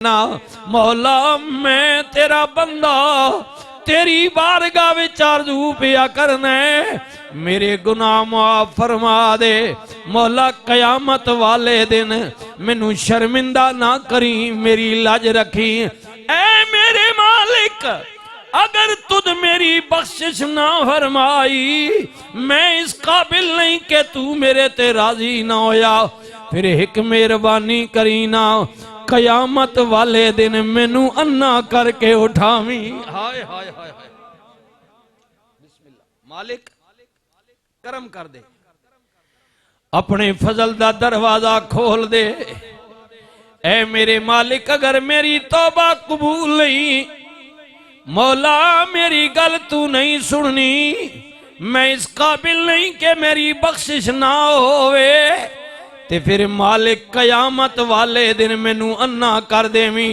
ना मौला मैं तेरा बंदा तेरी बारगाह विच आरज़ू पिया करना मेरे गुनाह माफ फरमा दे मौला कयामत वाले दिन मैनू शर्मिंदा ना करी मेरी लाज रखी ऐ मेरे मालिक अगर तुद मेरी बख्शिश ना फरमाई मैं इस काबिल नहीं कि तू मेरे ते राजी ना होया फिर एक मेहरबानी करी ना कयामत वाले दिन मैनू अन्ना करके उठावी। हाय हाय हाय हाय बिस्मिल्लाह मालिक करम कर दे अपने फजल दा दरवाजा खोल दे ऐ मेरे मालिक अगर मेरी तौबा कबूल नहीं मौला मेरी गल तू नहीं सुननी मैं इस काबिल नहीं कि मेरी बख्शिश ना होवे ते फिर मालिक कयामत वाले दिन मैनू अन्ना कर देवी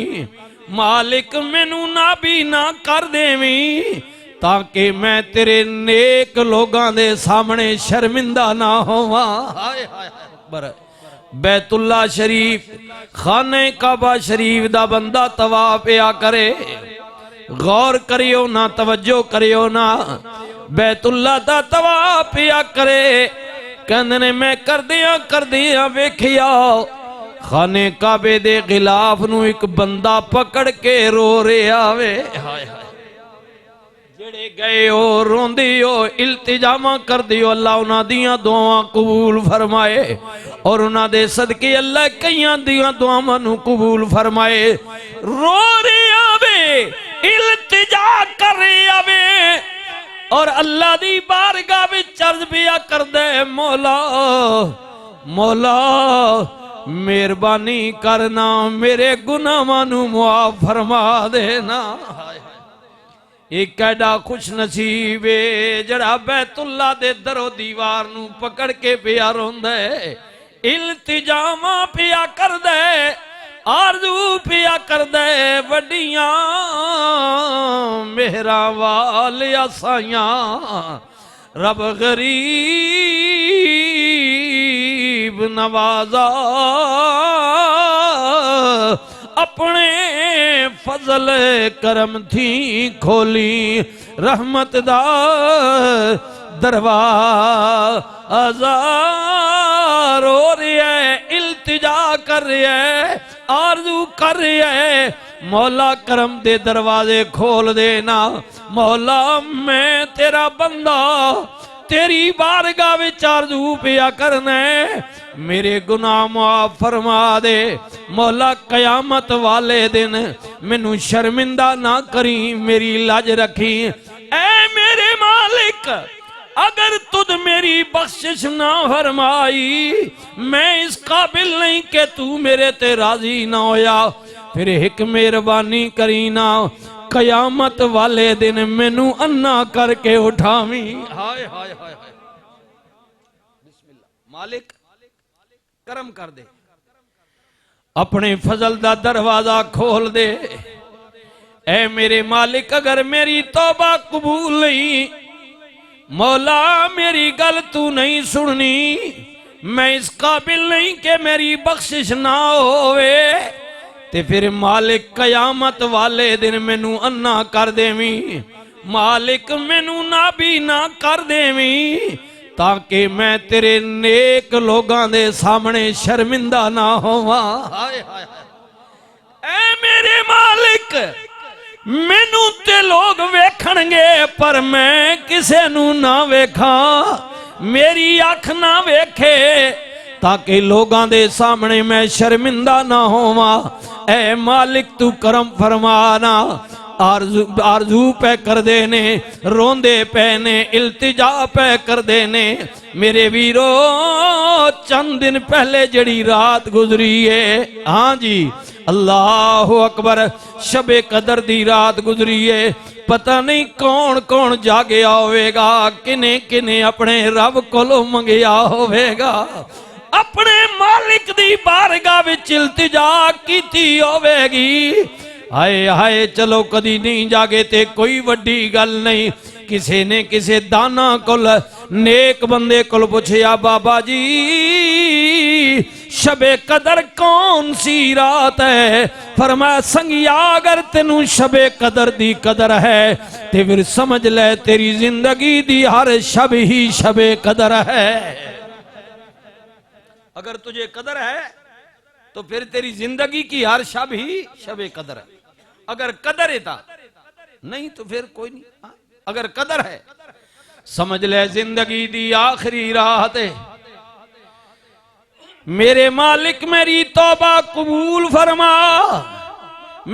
मालिक मैनू नाबी ना कर देवी ताकि मैं तेरे नेक लोगां दे सामने शर्मिंदा ना होवां। हाय हाय अकबर बैतुल्ला शरीफ खाने काबा शरीफ दा बंदा तवाफ पिया करे गौर करियो ना तवज्जो करियो ना बैतुल्ला दा तवाफ पिया करे कहंदे ने मैं करदियां वेखिया खाने काबे दे खिलाफ नू एक बंदा पकड़ के रो रहा वे। हाय हाय जेड़े गए हो रोंदी हो इल्तिजामा कर दियो अल्लाह उन्हां दियां दुआवां कबूल फरमाए और उन्हां दे सदके अल्लाह कईयां दियां दुआवां नू कबूल फरमाए। रो रहा वे इल्तिजा कर रहा वे और अल्लाह दी बारगाह विच अर्ज़ पिया करदे मौला मौला मेहरबानी करना मेरे गुनाहां नू मुआफ फरमा देना। एक एडा खुश नसीब है जड़ा बैतुल्ला दे दरो दीवार नू पकड़ के पिया रोंदा है इल्तिजामा पिया करदा है आरज़ू पिया करदा है वड्डियां मेहरा वालिया साइयां रब गरीब नवाजा अपने फजल करम थी खोली रहमत दा दरवाजा रो रहा है इल्तिजा कर रहा है आरज़ू कर रहा है मौला करम दे दरवाजे खोल देना मौला मैं तेरा बंदा तेरी बारगाह विच आरज़ू पिया करना मेरे गुनाह माफ फरमा दे मौला कयामत वाले दिन मैनू शर्मिंदा ना करी मेरी लाज रखी ऐ मेरे मालिक अगर तुद मेरी बख्शिश ना फरमाई मैं इस काबिल नहीं कि तू मेरे ते राजी ना होया फिर एक मेहरबानी करी ना कयामत वाले दिन मैनू अन्ना करके उठावी। हाय हाय हाय हाय बिस्मिल्लाह मालिक करम कर दे अपने फजल दा दरवाजा खोल दे ऐ मेरे मालिक अगर मेरी तौबा कबूल नहीं मौला मेरी गल तू नहीं सुननी मैं इस काबिल नहीं कि मेरी बख्शिश ना होवे ते फिर मालिक कयामत वाले दिन मैनू अन्ना कर देवी मालिक मैनू नाबी ना कर देवी ताकि मैं तेरे नेक लोगां दे सामने शर्मिंदा ना होवां। हाय हाय ऐ मेरे मालिक मैनू ते लोग वेखणगे पर मैं किसे नू ना वेखा मेरी अख ना वेखे ताकि लोगां दे सामने मैं शर्मिंदा ना होवां। ऐ मालिक तू करम फरमाना आरज़ू पे कर देने रोंदे पे ने इल्तिजा पे कर देने मेरे वीरो चंद दिन पहले जड़ी रात गुजरी है हाँ जी अल्लाह अकबर शबे कदर दी रात गुजरी है पता नहीं कौन कौन जागया होवेगा किने किने अपने रब कोलों मंगया होवेगा अपने मालिक दी बारगाह विच इल्तिजा कीती होवेगी। हाय हाय चलो कदी नहीं जागे ते कोई वड्डी गल नहीं किसी ने किसी दाना कोल नेक बंदे कोल पुछया बाबा जी शबे कदर कौन सी रात है। फरमाया संगिया अगर तेनू शबे कदर दी कदर है ते फिर समझ ले तेरी जिंदगी दी हर शब ही शबे कदर है। अगर तुझे कदर है तो फिर तेरी जिंदगी की हर शब ही शबे कदर है। अगर कदर है था नहीं तो फिर कोई नहीं। अगर कदर है समझ ले जिंदगी दी आखिरी रात है। मेरे मालिक मेरी तौबा कबूल फरमा,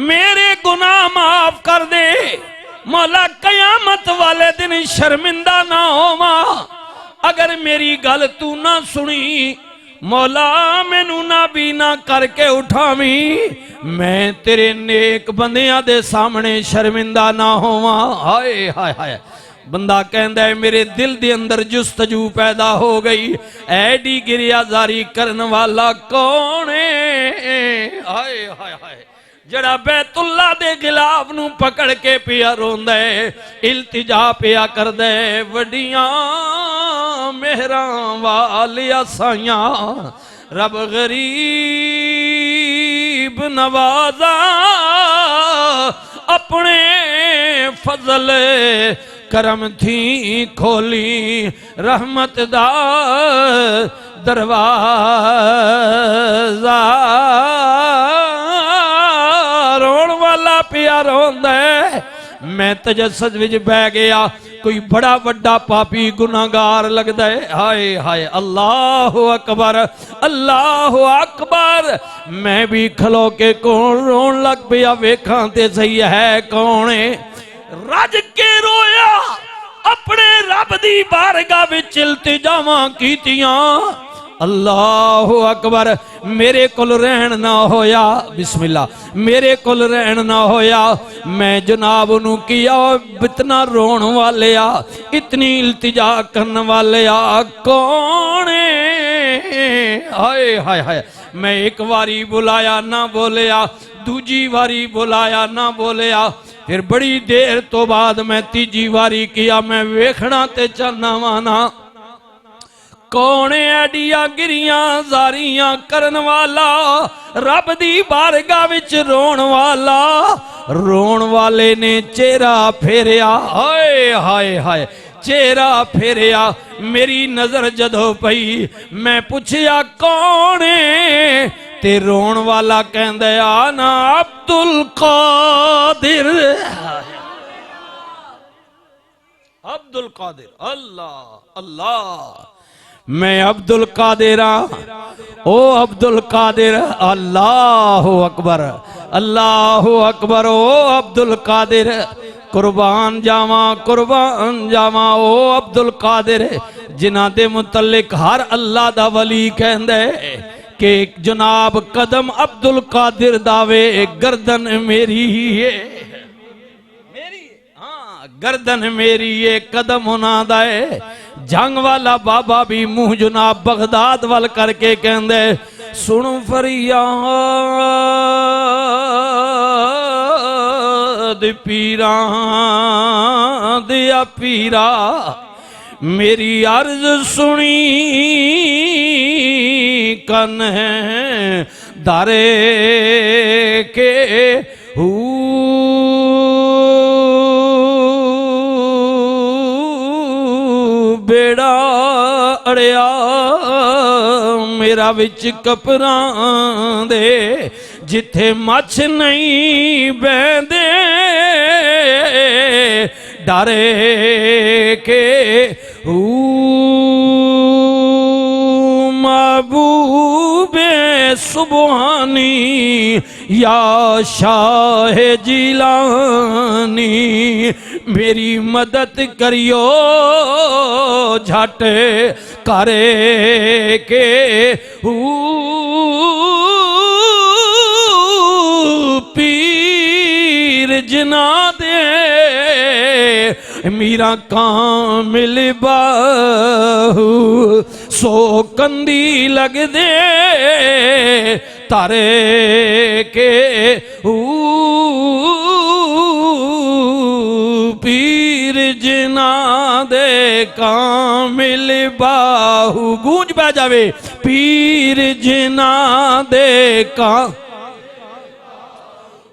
मेरे गुनाह माफ कर दे। मौला कयामत वाले दिन शर्मिंदा ना होवा। अगर मेरी गल तू ना सुनी मौला मैनू ना भी ना करके उठावी, मैं तेरे नेक बंदियां दे सामने शर्मिंदा ना होवा। हाय हाय हाय। बंदा कहता है मेरे दिल दे अंदर जुस्तजू पैदा हो गई, ऐडी गिरिया जारी करने वाला कौन है। हाय हाय हाय। जड़ा बैतुल्ला दे गिलाफ नू पकड़ के पिया रोंदा है, इल्तिजा पिया करदा है, वडियां मेहरां वालिया साइयां रब गरीब नवाजा अपने फजल करम थी खोली रहमत दा दरवाजा। रोण वाला पिया रोंदा है, मैं तजस्सुस विच बह गया, कोई बड़ा वड्डा पापी गुनाहगार लगदा है। हाय हाय अल्लाह अकबर अल्लाह अकबर। मैं भी खलो के कौन रोन लग पिया, वेखां ते सही है कौन है। रज के रोया अपने रब दी बारगाह विच इल्तिजावां कीतियां। अल्लाह अकबर। मेरे कोल रहन ना होया, बिस्मिल्लाह, मेरे कोल रहन ना होया, मैं जनाब नू किया इतना रोन वाले आ, इतनी इल्तिजा करने वाले आ कौन है। हाय हाय हाय। मैं एक बारी बुलाया ना बोलिया, दूजी बारी बुलाया ना बोलिया, फिर बड़ी देर तो बाद मैं तीजी बारी किया, मैं वेखना ते चलना वाना कौन एडिया गिरियां जारियां करन वाला, रब दी बारगाह विच रोण वाला। रोण वाले ने चेहरा फेरिया, हाय हाय हाय, चेहरा फेरिया। मेरी नजर जदों पई मैं पूछया कौन है, ते रोण वाला कहंदा आना अब्दुल कादिर। अब्दुल कादिर। अल्लाह अल्लाह। मैं अब्दुल कादिर ओ अब्दुल कादिर। अल्लाह अकबर अल्लाह अकबर। ओ अब्दुल कादिर कुर्बान जावा ओ अब्दुल कादिर, जिन्हां दे मुतल्लिक हर अल्लाह दा वली कहंदा है कि जनाब कदम अब्दुल कादिर दावे गर्दन मेरी है, मेरी हाँ गर्दन मेरी है, कदम उन्हां दा है। जंग वाला बाबा भी मुंह जनाब बगदाद वाल करके कहंदे सुन फरियाद पीरा दिया पीरा, मेरी अर्ज सुनी कन दारे के बेड़ा अड़िया मेरा विच कपरां दे, जिथे मछ नहीं बहंदे डरे के महबूबे सुबहानी या शाह जिलानी, मेरी मदद करियो झट करे के पीर जना दे मीरा कामिल बाहू सो कंदी लग दे तारे के पीर जना दे कामिल बाहू। गूंज पै जावे पीर जिना दे का,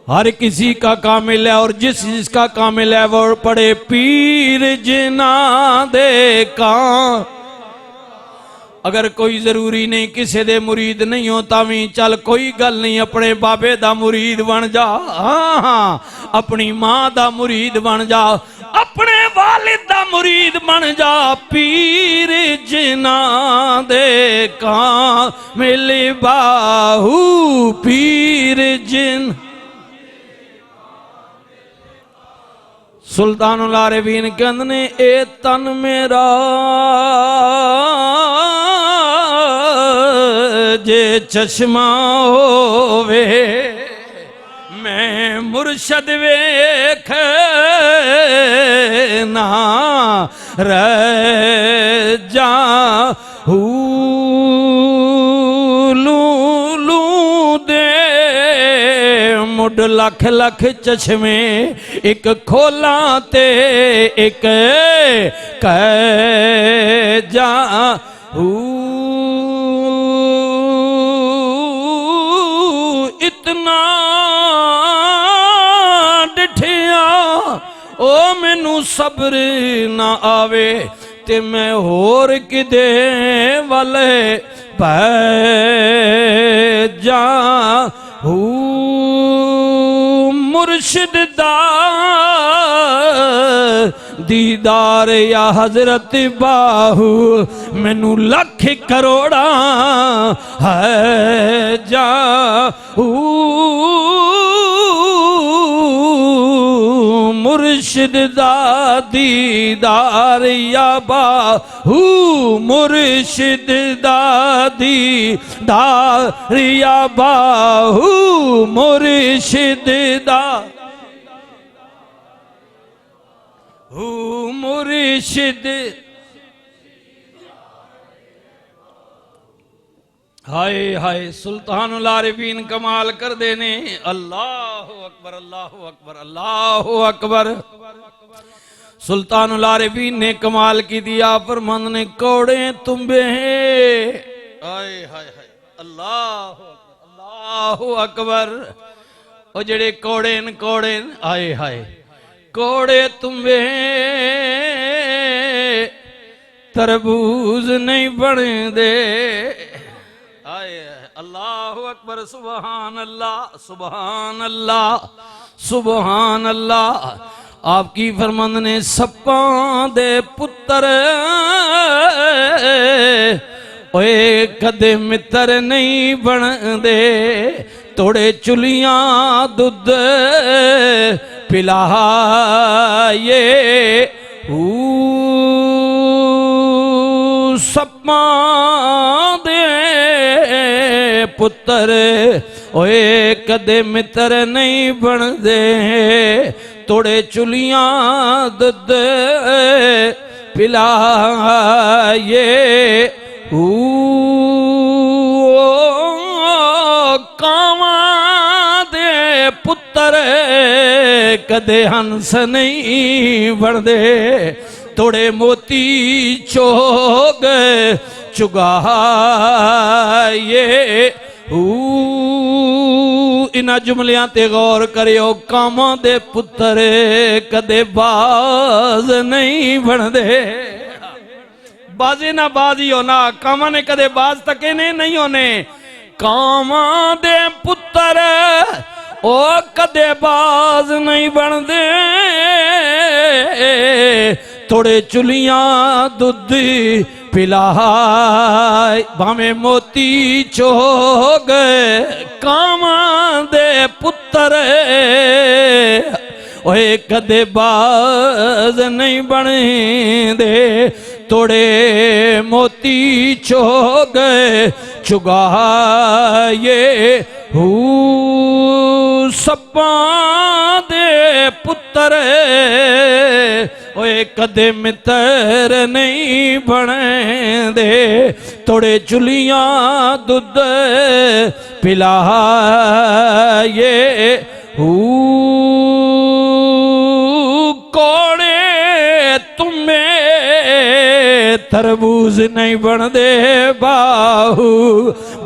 हर किसी का कामिल है और जिसका कामिल है वो पढ़े पीर जिना दे का। अगर कोई जरूरी नहीं किसी दे मुरीद नहीं हो तावी चल कोई गल नहीं, अपने बाबे दा मुरीद बन जा। हाँ हाँ अपनी मां दा मुरीद बन जा, अपने वालिद दा मुरीद बन जा। पीर जिना दे का मिले बाहू, पीर जिन सुल्तानुल आरिफीन कहंदे ने ए तन मेरा जे चश्मा होवे, मैं मुर्शद वेख ना रह जा लू दे मुड लख लख चश्मे एक खोला ते एक कह जा इतना डिठिया ओ मैनू सब्र ना आवे ते मैं होर किदे वाले पै जा मुर्शिद दा दीदार या हजरत बाहू मैनू लख करोड़ा है जा मुर्शिद दा दीदार या बाहू मुर्शिद दा दीदार या बाहू मुर्शिद दा मुर्शिद। हाय हाय सुल्तानुल आरिफीन कमाल कर देने। अल्लाह अकबर अल्लाह अकबर अल्लाह अकबर। सुल्तानुल आरिफीन ने कमाल की दिया फरमान ने कौड़े तुम्बे हाय हाय हाय अल्लाह अकबर। ओ जेड़े कौड़े आए हाय कौड़े तुम्बे तरबूज नहीं बनदे। आए अल्लाह अकबर सुबहान अल्लाह सुबहान अल्लाह सुबहान अल्लाह। आपकी फरमान ने सप्पां दे पुत्र ओए कदे मित्र नहीं बनदे तोड़े चुलियां दुध पिलाए सप्पां दे पुत्र ओए कदे मित्र नहीं बनदे तोड़े चुलियां दुध पिलाए कावां दे पुत्र कदे हंस नहीं बनदे तोड़े मोती चोग चुगाए। इन्हां जुमलियां ते गौर करियो। कामां दे पुत्र कदे बाज नहीं बनदे। बाजी ना बाजी होना कामां ने कदे बाज तके ने नहीं होने। कामां दे पुत्र ओ कदे बाज नहीं बनदे थोड़े चुलियां दुध पिलाए भावे मोती चोग। कामां दे पुत्र ओए कदे बाज नहीं बनदे तोड़े मोती चोग चुगाए। सप्पां दे पुत्र ओए कदे मित्र नहीं बनदे तोड़े चुलियां दुध पिलाए। कौड़े तुम्हें तरबूज नहीं बनदे बाहू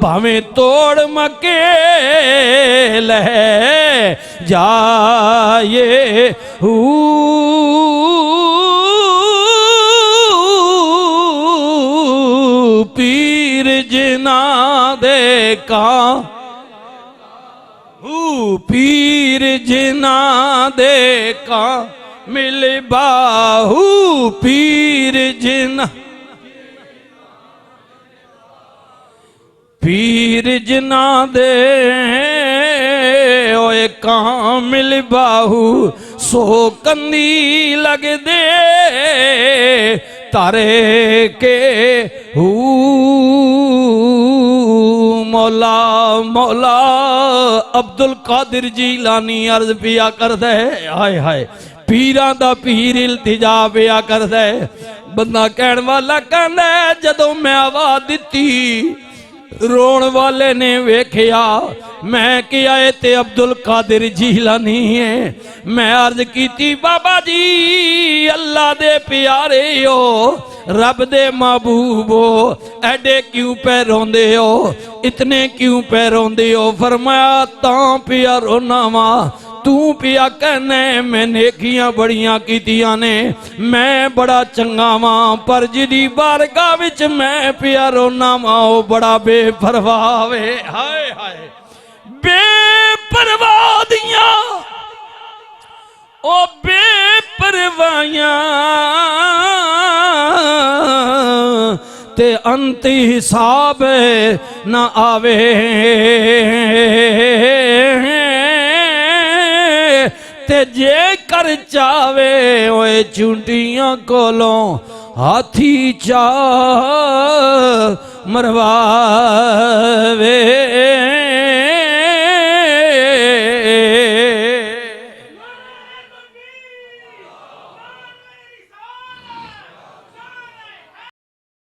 भावें तोड़ मके ले जाए पीर जिना दे का पीर जिना दे का मिल बाहू पीर जिना पीर जिना दे ओए कामिल बाहू सो कंदी लग दे तारे के मौला मौला अब्दुल कादिर जीलानी अर्ज पिया कर दे हाय हाय पीरां दा पीर इल्तिजा पिया कर दे बंदा कहण वाला कहंदा जदों मैं आवाज़ दिती रोण वाले ने वेखिया मैं किया ते अब्दुल कादिर जीलानी है मैं अर्ज की बाबा जी अल्लाह दे प्यारे हो रब दे महबूब हो एडे क्यों पे रोंदे हो इतने क्यों पे रोंदे हो फरमाया तां पिया रोना वा तू पिया कहने मैं नेकियां बड़ियां कीतियां ने मैं बड़ा चंगा वां पर जिदी बारगाह विच मैं पिया रोना वा ओ बड़ा बेपरवाह वे हाय हाय बेपरवाह दियां ओ बेपरवाहियां ते अंत हिसाब न आवे ते जे कर चावे ओए चूंटियां कोलों हाथी चा मरवावे